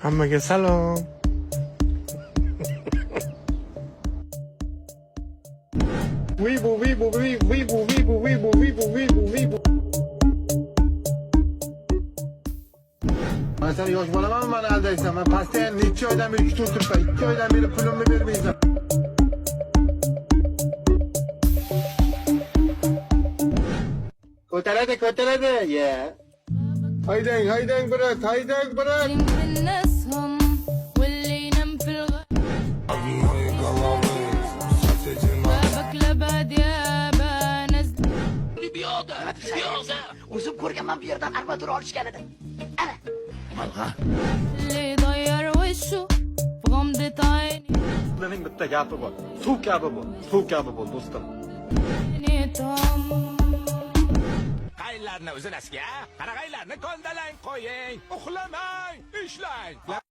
Hammaga salom. Vibu. Ben sen yosh bolamanmi meni aldaysan? Men pastdan necha oydan beri kutib turibman. 2 oydan beri pulimni bermaysan. Ko'taradi, ya. Haydang brat. في الناس هم واللي ينام في الغابة بابك لباد يا بانز Piyoda. O'zim ko'rganman bu yerdan armatura olishgan edi. Ana. اللي يضير وشه في غمضة عيني Mening bitta gapi bor. Suv kabi bo'l do'stim. يتهم Qaylarni o'zinasiga, qarag'aylarni kondalang qo'ying, uxlamang, ishlang.